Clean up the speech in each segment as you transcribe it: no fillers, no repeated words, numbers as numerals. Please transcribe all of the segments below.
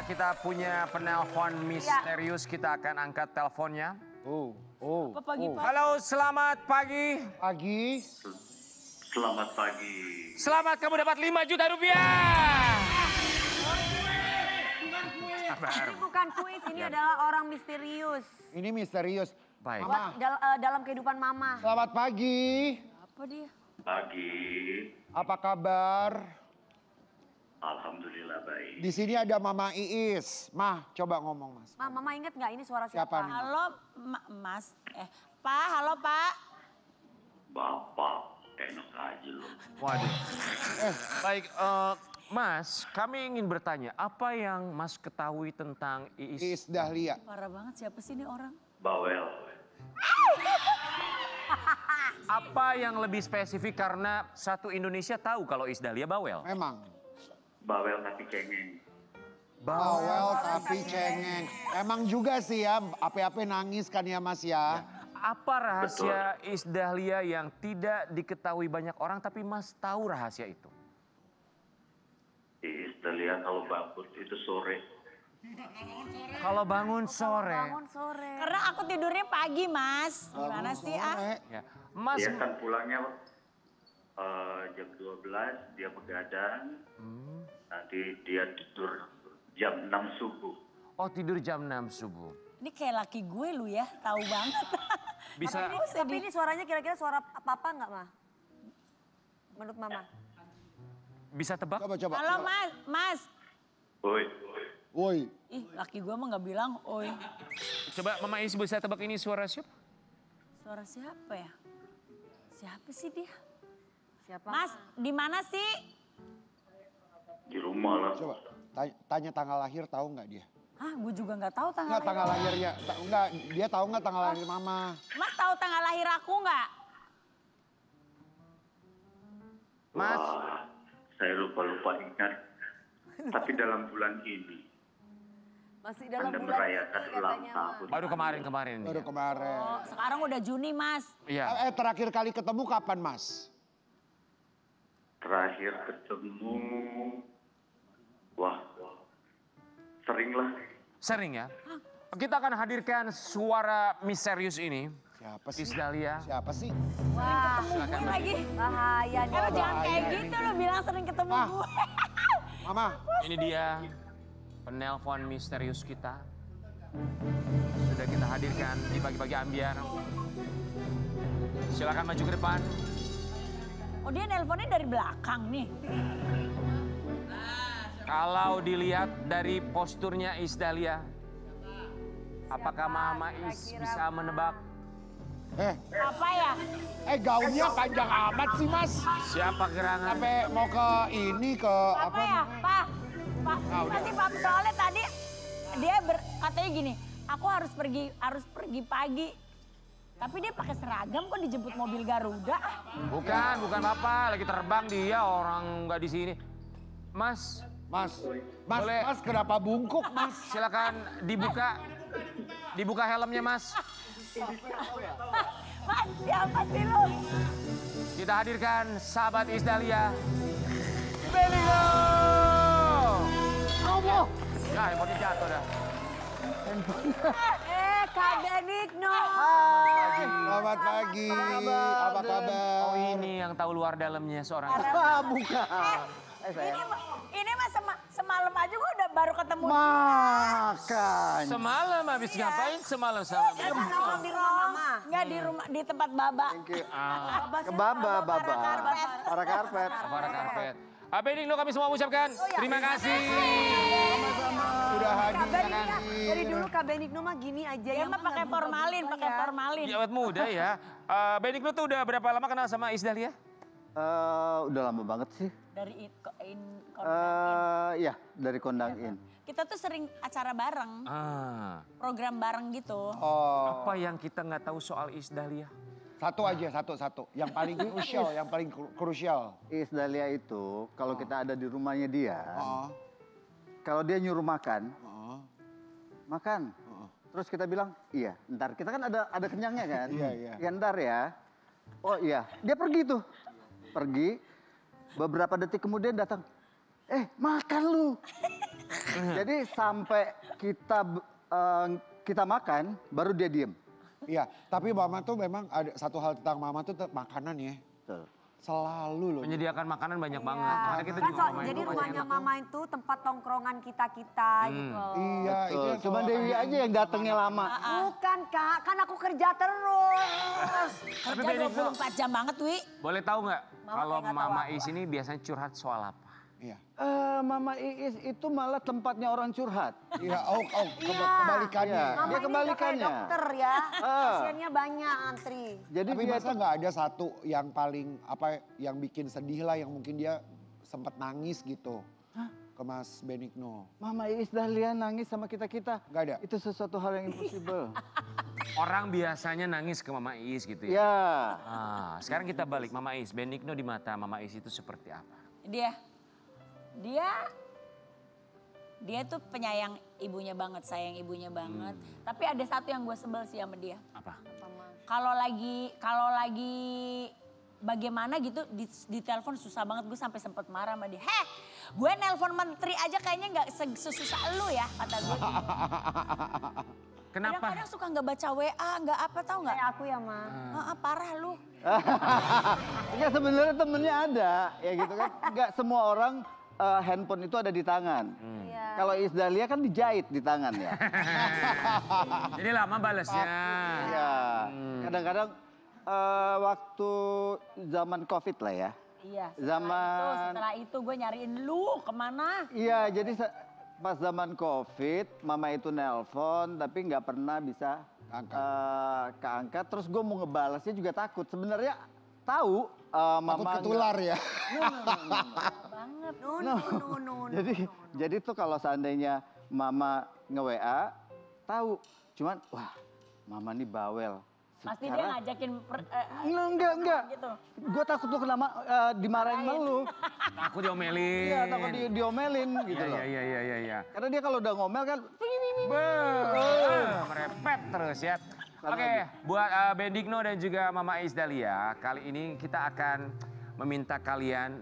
kita punya penelpon misterius. Kita akan angkat teleponnya. Halo, selamat pagi. Pagi. Selamat pagi. Selamat, kamu dapat 5 juta rupiah. Ini bukan kuis, ini adalah orang misterius. Ini misterius. Baik. Mama. Dalam kehidupan mama. Selamat pagi. Apa dia? Pagi. Apa kabar? Alhamdulillah baik. Di sini ada Mama Iis. Mah, coba ngomong, Mas. Mama inget nggak ini suara siapa? Siapa nih? Halo, Mas. Pak, halo Pak. Bapak, enak aja loh. Waduh. Baik, Mas, kami ingin bertanya, apa yang Mas ketahui tentang Iis? Iis Dahlia. Parah banget, siapa sih ini orang? Bawel. Apa yang lebih spesifik karena satu Indonesia tahu kalau Iis Dahlia bawel? Memang. Bawel tapi cengeng. Bawel tapi cengeng. Emang juga sih ya, ape-ape nangis kan ya Mas ya. Apa rahasia Iis Dahlia yang tidak diketahui banyak orang tapi Mas tahu rahasia itu? Iis Dahlia kalau bangun itu sore. Kalau bangun sore. Bangun sore. Karena aku tidurnya pagi, Mas. Gimana sih, ah? Ya. Mas, Dia kan pulangnya jam 12, dia begadang. Nanti dia tidur jam 6 subuh. oh tidur jam 6 subuh. Ini kayak laki gue lu ya, tahu banget. Bisa Tapi ini suaranya kira-kira suara papa nggak, Ma? Menurut mama. bisa tebak? Coba. Halo, Mas. Woi. Woi. Ih, laki gue mah nggak bilang, oi. Coba Mama Iis bisa tebak ini suara siapa? Suara siapa ya? Siapa sih dia? Siapa? Mas, di mana sih? Di rumah lah. Coba tanya tanggal lahir tahu nggak dia? Hah, gue juga nggak tahu tanggal Nggak tanggal lahir. lahirnya. Enggak, dia tahu nggak tanggal lahir Mama? Mas tahu tanggal lahir aku nggak? Mas, Wah, saya lupa ingat. Tapi dalam bulan ini Masih dalam Anda bulan merayakan ini ulang katanya, tahun. baru kemarin ini. Baru kemarin. Oh, sekarang udah Juni, Mas. Iya. Terakhir kali ketemu kapan Mas? Terakhir ketemu, wah, sering lah. Sering ya? Kita akan hadirkan suara misterius ini. Siapa sih? Iis Dahlia. Siapa sih? Wah, Gue lagi. bahaya nih. Jangan kayak gitu lo bilang sering ketemu Ah. gue. Mama. Ini dia penelpon misterius kita. Sudah kita hadirkan di pagi-pagi ambiar. Silakan maju ke depan. Oh, dia nelponnya dari belakang nih. Kalau dilihat dari posturnya Iis Dahlia, apakah Mama Iis kira-kira, bisa Ma? menebak Apa ya? Gaunnya panjang amat sih Mas. siapa gerangan? Sampai mau ke ini ke Apa ya? Pak, udah. pasti Pak soalnya tadi dia katanya gini, aku harus pergi pagi. Tapi dia pakai seragam kok dijemput mobil Garuda. Bukan apa, lagi terbang dia, orang nggak di sini. Mas, Boleh. Mas kenapa bungkuk Mas? silakan dibuka helmnya Mas. Mas, siapa sih lu? Kita hadirkan sahabat Iis Dahlia, Benigno. Ya, handphonenya jatuh dah. Kak Benigno. Selamat pagi. Apa kabar? Oh ini yang tahu luar dalamnya seorang. Bukan. Ini mah semalam aja gue udah baru ketemu. Makan. Semalam habis ngapain semalam sama Dia kan nongkrong di rumah mama. Enggak di rumah, di tempat Baba. Ke Baba. Para karpet. para karpet. Benigno kami semua ucapkan terima kasih. Sudah hadir. Kak Benigno, dari dulu Kak Benigno mah gini aja. Dia mah pakai formalin, Ya, awet muda ya. Benigno tuh udah berapa lama kenal sama Iis Dahlia? Udah lama banget sih. Dari Ya, dari Kondang In. kita tuh sering acara bareng, program bareng gitu. Oh, Apa yang kita nggak tahu soal Iis Dahlia? satu. Yang paling krusial, Iis Dahlia itu kalau kita ada di rumahnya dia, Oh. kalau dia nyuruh makan, Oh. makan. Terus kita bilang, iya, ntar. Kita kan ada kenyangnya kan? Iya. Ya ntar ya. Oh iya, dia pergi tuh. Pergi, beberapa detik kemudian datang. Makan lu. Jadi sampai kita makan, baru dia diem. Iya, tapi mama tuh memang ada satu hal tentang mama tuh makanan ya. Betul. Selalu loh. Menyediakan makanan banyak banget. Iya. Karena kita Kan juga ngomongin jadi itu rumahnya banyak. mama itu tempat tongkrongan kita gitu. Iya, itu yang Cuma selalu Dewi ada aja yang datangnya lama. Bukan Kak, kan aku kerja terus. Tapi Kerja Benigno, 24 jam banget, Wi. boleh tahu nggak Mama kalau kayak nggak tahu Mama apa. Is ini biasanya curhat soal apa? Iya. Mama Iis itu malah tempatnya orang curhat. Iya, Iya. kebalikannya. Iya. Mama Dia ini kebalikannya. udah kayak dokter ya. Ah. Pasiennya banyak antri. Jadi Tapi dia masa nggak ada satu yang paling yang bikin sedih lah yang mungkin dia sempat nangis gitu ke Mas Benigno. Mama Iis Dahlia nangis sama kita-kita. Nggak ada? Itu sesuatu hal yang impossible. Orang biasanya nangis ke Mama Is gitu ya. Ya. Sekarang kita balik Mama Is. Benigno di mata Mama Is itu seperti apa? Dia tuh penyayang ibunya banget, sayang ibunya banget. Tapi ada satu yang gue sebel sih sama dia. Apa? Kalau lagi bagaimana gitu di telepon susah banget, gue sampai sempet marah sama dia. Heh, gue nelpon menteri aja kayaknya nggak sesusah lu ya, kata gue. Kenapa? Kadang-kadang suka nggak baca WA, nggak apa, tau nggak? Kayak aku ya, Ma. Parah lu. Enggak, sebenarnya temennya ada, ya gitu kan. Enggak semua orang handphone itu ada di tangan. Iya. Kalau Iis Dahlia kan dijahit di tangan ya. Jadi lama balesnya. Iya. Kadang-kadang waktu zaman Covid lah ya. Iya. Zaman Setelah itu gue nyariin lu kemana? Iya, jadi pas zaman Covid, mama itu nelpon tapi nggak pernah bisa keangkat. Terus gue mau ngebalasnya juga takut. Sebenarnya tahu mama Takut ketular ya. Banget. No. Jadi tuh kalau seandainya mama nge-WA, tahu. Cuman, wah mama nih bawel. Pasti dia ngajakin Enggak. gitu. Gue takut lu dimarahin sama lu. Takut diomelin. Iya, takut diomelin gitu loh. Iya. Karena dia kalau udah ngomel kan, Merepet terus ya. Oke, buat Benigno dan juga Mama Is Dahlia, kali ini kita akan meminta kalian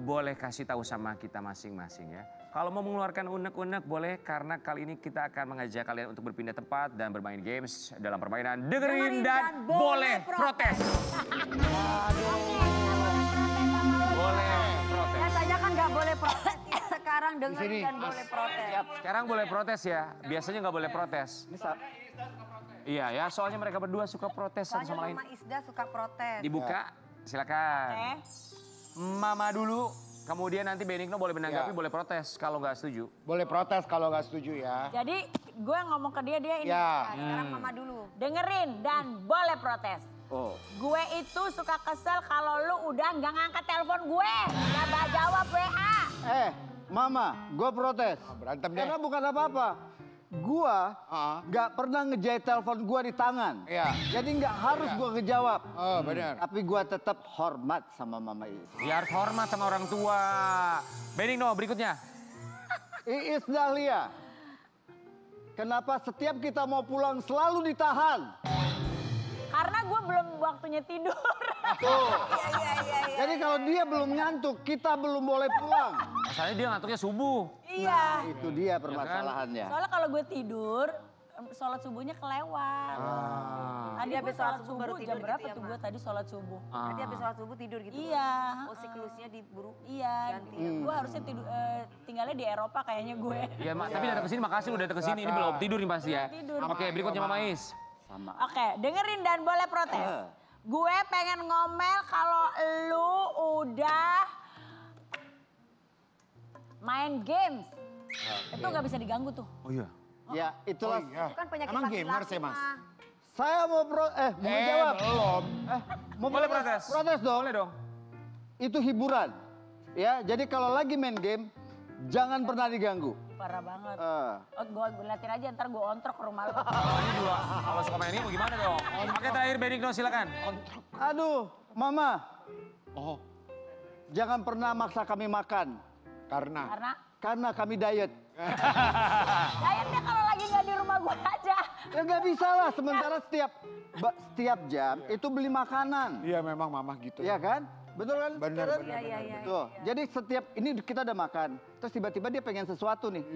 boleh kasih tahu sama kita masing-masing ya. Kalau mau mengeluarkan unek-unek boleh, karena kali ini kita akan mengajak kalian untuk berpindah tempat dan bermain games dalam permainan Dengerin dan Boleh Protes. Boleh protes. Biasanya kan nggak boleh protes. Sekarang dengerin dan boleh protes. Sekarang boleh protes ya, biasanya nggak boleh protes. Iya ya, soalnya mereka berdua suka protes satu Soalnya sama lain. Mama Isda suka protes. Dibuka, silakan. Mama dulu, kemudian nanti Benigno boleh menanggapi, Ya. boleh protes kalau nggak setuju. Boleh protes kalau nggak setuju ya. Jadi gue ngomong ke dia ini. Ya. Nah, sekarang Mama dulu. Dengerin dan boleh protes. oh Gue itu suka kesel kalau lu udah nggak ngangkat telepon gue. Nggak jawab WA. mama, gue protes. Berantem deh. Karena bukan apa-apa. Gua nggak pernah ngejahit telepon gua di tangan. Iya. Jadi nggak harus gua ngejawab. Oh, benar. Tapi gua tetap hormat sama Mama Iis. Biar hormat sama orang tua. Benigno, berikutnya. Iis Dahlia, kenapa setiap kita mau pulang selalu ditahan? Karena gue belum waktunya tidur. Iya. Jadi kalau dia belum ngantuk, kita belum boleh pulang. Masalahnya dia ngantuknya subuh. Iya. Itu dia permasalahannya. Soalnya kalau gue tidur, sholat subuhnya kelewat. Tadi Dia gue habis sholat sholat subuh, baru jam tidur berapa gitu ya, tuh Ma? gue tadi sholat subuh? Nanti habis sholat subuh tidur gitu. Iya. Oh, siklusnya diburu. Iya, Ganti. gue harusnya tidur, tinggalnya di Eropa kayaknya gue. Iya, tapi datang ke sini, makasih udah datang ke sini. Ini belum tidur nih pasti ya. Tidur. Oke, berikutnya Mama Is. Sama. Oke, dengerin dan boleh protes. Gue pengen ngomel kalau lu udah main games. Itu nggak bisa diganggu tuh. Oh iya. Ya, itulah. Itu kan penyakit Emang laki-laki, gamers ya, Mas? Ma. Saya mau mau jawab. Belum. Mau Boleh protes. Protes dong. Boleh dong. Itu hiburan. Ya, jadi kalau lagi main game, jangan pernah diganggu. Parah banget. Eh. Gue liatin aja, ntar gue ontrok ke rumah lu. Ini juga, kalau suka main ini mau gimana dong? Oke, terakhir Benigno, silakan. Aduh, Mama, Oh, jangan pernah maksa kami makan. karena. Karena kami diet. Dietnya kalau lagi nggak di rumah gue aja. Ya nggak bisa lah, sementara setiap jam itu beli makanan. Iya memang mama gitu. Ya kan? Betul kan? Bener, Karen? bener, Iya, iya. Tuh, jadi setiap ini kita udah makan, terus tiba-tiba dia pengen sesuatu nih.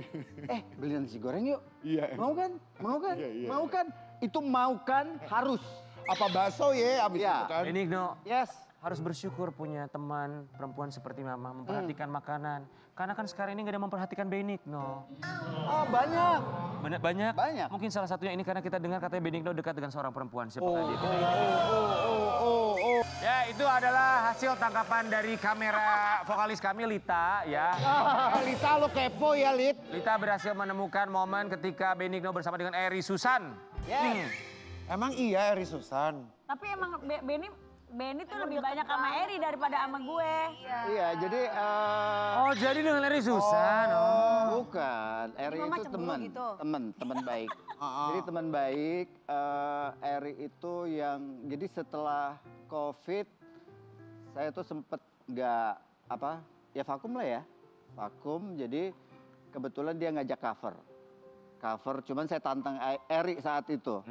Beli nasi goreng yuk. Iya. Mau kan? Mau kan? Iya. Mau kan? Itu mau kan harus. Apa bakso ya abis Iya. itu kan? Benigno, Yes. harus bersyukur punya teman perempuan seperti Mama, memperhatikan makanan. Karena kan sekarang ini nggak ada yang memperhatikan Benigno. Oh banyak. Banyak? Banyak. Mungkin salah satunya ini karena kita dengar katanya Benigno dekat dengan seorang perempuan. Siapakah dia? Ya, itu adalah hasil tangkapan dari kamera vokalis kami, Lita, ya. Lita lo kepo ya Lit. Lita berhasil menemukan momen ketika Benigno bersama dengan Eri Susan. Yes. Emang iya Eri Susan? Tapi emang Benny tuh lebih banyak sama Eri daripada sama gue. Iya, jadi Oh, jadi dengan Eri Susan. Oh. bukan. Eri Mama itu cemburu gitu. teman baik. Jadi teman baik. Eri itu yang jadi setelah COVID saya tuh sempet nggak ya vakum lah ya, vakum. Jadi kebetulan dia ngajak cover. Cuman saya tantang Eri saat itu.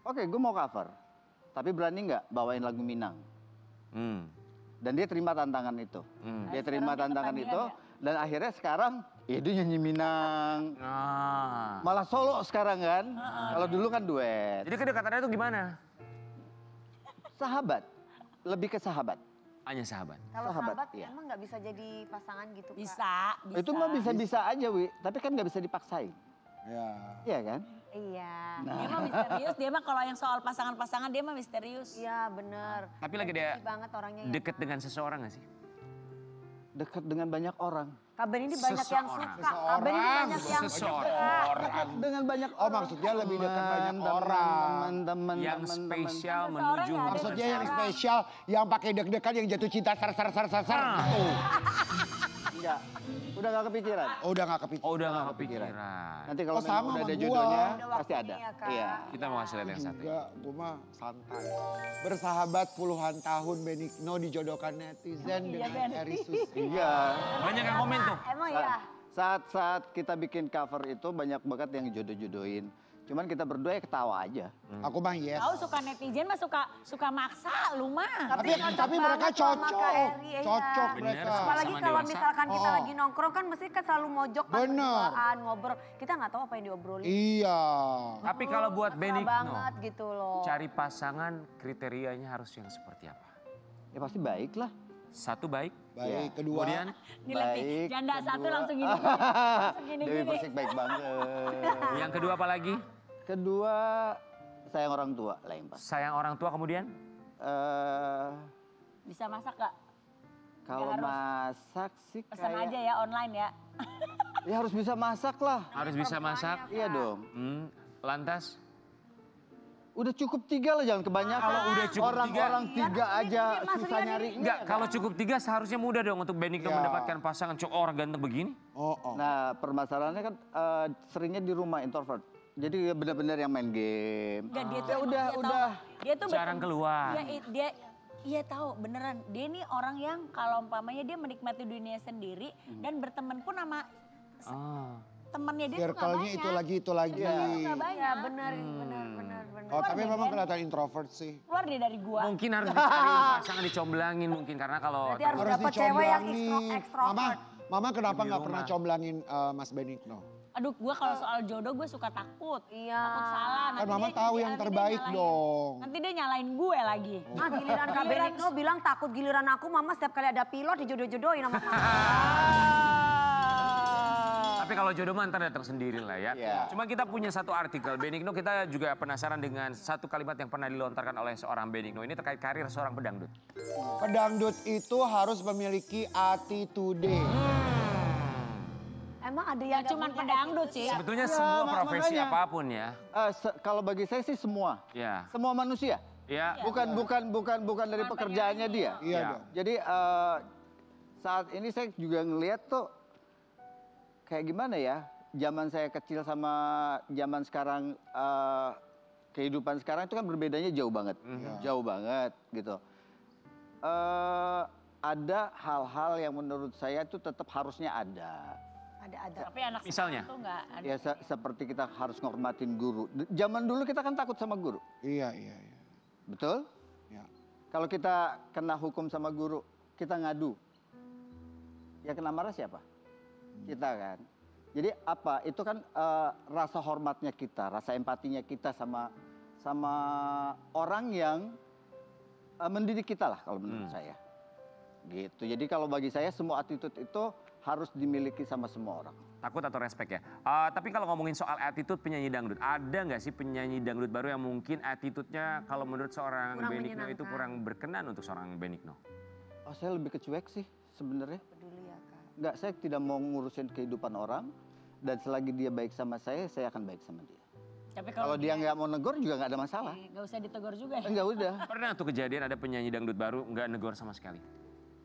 Oke, gue mau cover. Tapi berani nggak bawain lagu Minang? Dan dia terima tantangan itu. Dia terima tantangan itu. Dan akhirnya sekarang ya dia nyanyi Minang. Nah. Malah solo sekarang kan. Kalau dulu kan duet. Jadi kedekatannya itu gimana? Sahabat. Lebih ke sahabat. Hanya sahabat. Kalau Sahabat, sahabat iya. emang nggak bisa jadi pasangan gitu Kak? Bisa. Itu mah bisa-bisa aja, Wi. Tapi kan nggak bisa dipaksain. Ya. Iya kan? Iya. Dia mah misterius, dia mah kalau yang soal pasangan-pasangan dia mah misterius. Iya bener. Tapi lagi dia Sensitif banget orangnya ya. deket dengan seseorang gak sih? Dekat dengan banyak orang. Kak Ben ini banyak yang Seseorang. suka. Kak Ben ini banyak yang Seseorang. Dengan banyak Oh maksudnya lebih dekat banyak orang. Teman-teman. Yang spesial Seseorang menuju nggak ada Maksudnya yang Seseorang. spesial, yang pakai deg-degan, yang jatuh cinta sar gitu. Enggak. Udah gak kepikiran. Oh udah gak kepikiran. Oh, udah gak kepikiran. Nanti kalau Oh, memang sama udah ada sama jodohnya, gua. Udah pasti ada. waktunya, Kak. Iya. Kita mau kasih lihat yang satu. Enggak, gue mah santai. Bersahabat puluhan tahun Benigno dijodohkan netizen dengan Ben. Eri Susan. Iya. Banyak yang komen tuh. Emang ya? Saat kita bikin cover itu banyak banget yang jodoh-jodohin. Cuman kita berdua ya ketawa aja. Aku mah yes. Tahu suka netizen mah suka maksa lu mah. Tapi mereka banget sama cocok. Kak Eri, iya. Cocok Bener, mereka. Apalagi Sama kalau dewasa. misalkan kita Oh. lagi nongkrong kan mesti kan selalu mojok kan Bener. berduaan, ngobrol. Kita nggak tahu apa yang diobrolin. Iya. Tapi kalau buat Mesra Benigno, banget gitu loh. cari pasangan kriterianya harus yang seperti apa? Ya pasti baik lah. Satu baik, Baik, kedua. kemudian Nih lihat nih, Baik, janda satu kedua. langsung gini. Langsung Dewi gini-gini. Persik baik banget. yang kedua apa lagi? Kedua, sayang orang tua lah yang pas. Sayang orang tua kemudian? Bisa masak gak? Kalau harus. masak sih Pesan kayak... aja ya online ya. Ya harus bisa masak lah. Harus bisa masak. Iya dong. Lantas? Udah cukup 3 lah, jangan kebanyakan. Kalau udah cukup Orang-orang 3 aja Maksudnya susah nih, nyari. Enggak, kalau cukup 3 seharusnya mudah dong untuk Benigno Ya. mendapatkan pasangan cowok orang ganteng begini. Oh. Nah permasalahannya kan seringnya di rumah introvert. Jadi benar-benar yang main game. Enggak, dia tuh Ya emang udah, dia tahu. udah. Dia tuh Jarang keluar. Iya tahu beneran. Dia nih orang yang kalau umpamanya dia menikmati dunia sendiri dan berteman pun sama temannya dia tuh gak Circle-nya banyak. itu lagi. Iya, nggak banyak. Iya benar, benar. Oh tapi Keluar memang deh, kelihatan introvert sih. Keluar deh dari gua. Mungkin harus dicari pasangan dicomblangin mungkin karena kalau Berarti harus Harus dapat cewek yang dicomblangin. ekstrovert. Mama kenapa Di nggak pernah rumah. comblangin Mas Benigno? Aduh, gua kalau soal jodoh gue suka takut. Iya. Takut salah. Kan Mama tahu yang terbaik dong. Nanti dia nyalain gue lagi. Ah giliran Kak Benigno bilang takut giliran aku mama setiap kali ada pilot dijodoh-jodohin sama mama. Tapi kalau jodoh mah ntar datang sendiri lah ya. Iya. Cuma kita punya satu artikel. Benigno kita juga penasaran dengan satu kalimat yang pernah dilontarkan oleh seorang Benigno. Ini terkait karir seorang pedangdut. Pedangdut itu harus memiliki attitude. Emang ada yang Ya cuman pedangdut sih. Sebetulnya Ya, semua profesi makanya. apapun ya. Kalau bagi saya sih semua. Ya. Semua manusia. Ya. Bukan dari pekerjaannya dia. Iya Ya. dong. Jadi saat ini saya juga ngelihat tuh kayak gimana ya, zaman saya kecil sama zaman sekarang, kehidupan sekarang itu kan berbedanya jauh banget, jauh banget gitu. Ada hal-hal yang menurut saya itu tetap harusnya ada. ada. Tapi anak Misalnya? sekarang tuh nggak ada. Ya seperti kita harus ngormatin guru. Zaman dulu kita kan takut sama guru, Iya. betul? Ya. Kalau kita kena hukum sama guru, kita ngadu. Yang kena marah siapa? Kita kan. Jadi apa? Itu kan rasa hormatnya kita, rasa empatinya kita sama orang yang mendidik kita lah kalau menurut saya. Gitu. Jadi kalau bagi saya semua attitude itu harus dimiliki sama semua orang. Takut atau respect ya? Tapi kalau ngomongin soal attitude penyanyi dangdut, ada nggak sih penyanyi dangdut baru yang mungkin attitude-nya kalau menurut seorang Kurang Benigno itu menyenangkan. kurang berkenan untuk seorang Benigno? Oh, saya lebih ke cuek sih sebenarnya. Peduli ya Kak. Enggak, saya tidak mau ngurusin kehidupan orang. Dan selagi dia baik sama saya akan baik sama dia. Tapi Kalau dia nggak mau negor juga nggak ada masalah. nggak usah ditegur juga ya. Enggak udah. Pernah tuh kejadian ada penyanyi dangdut baru nggak negor sama sekali?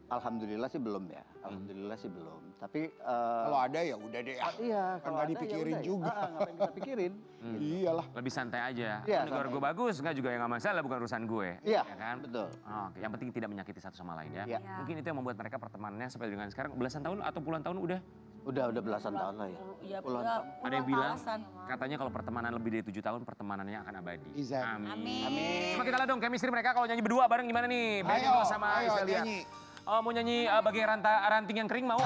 Alhamdulillah sih belum ya. Alhamdulillah sih belum. Tapi Kalau ada ya udah deh. iya, Kan kalau nggak ada ya dipikirin udah ya. juga. Ngapain kita pikirin? Iyalah. Lebih santai aja. Iya, Negor santai. gue bagus, nggak juga yang nggak masalah, bukan urusan gue. Iya, Ya kan? betul. Oke, yang penting tidak menyakiti satu sama lain ya. Iya. Mungkin itu yang membuat mereka pertemanannya sampai dengan sekarang belasan tahun atau puluhan tahun udah. Udah belasan tahun lah ya. Iya, Puluhan ya, tahun. Ada yang puluhan bilang alasan. katanya kalau pertemanan lebih dari 7 tahun pertemanannya akan abadi. Izan. Amin. Coba kita lihat dong chemistry mereka kalau nyanyi berdua bareng gimana nih? Benigno sama Isdelia. nyanyi. Oh, mau nyanyi bagian ranting yang kering mau?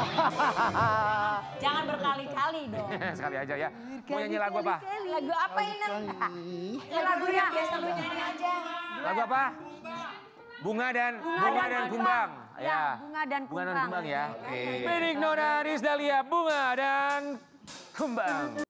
Jangan berkali-kali dong. Sekali aja ya. Mau nyanyi lagu apa? Lagu apa ini? Ya, lagu yang biasa lu nyanyi aja. Lagu apa? Bunga dan Kumbang. Ya, Bunga dan Kumbang. ya. Benigno dan Isdelia, Bunga dan Kumbang.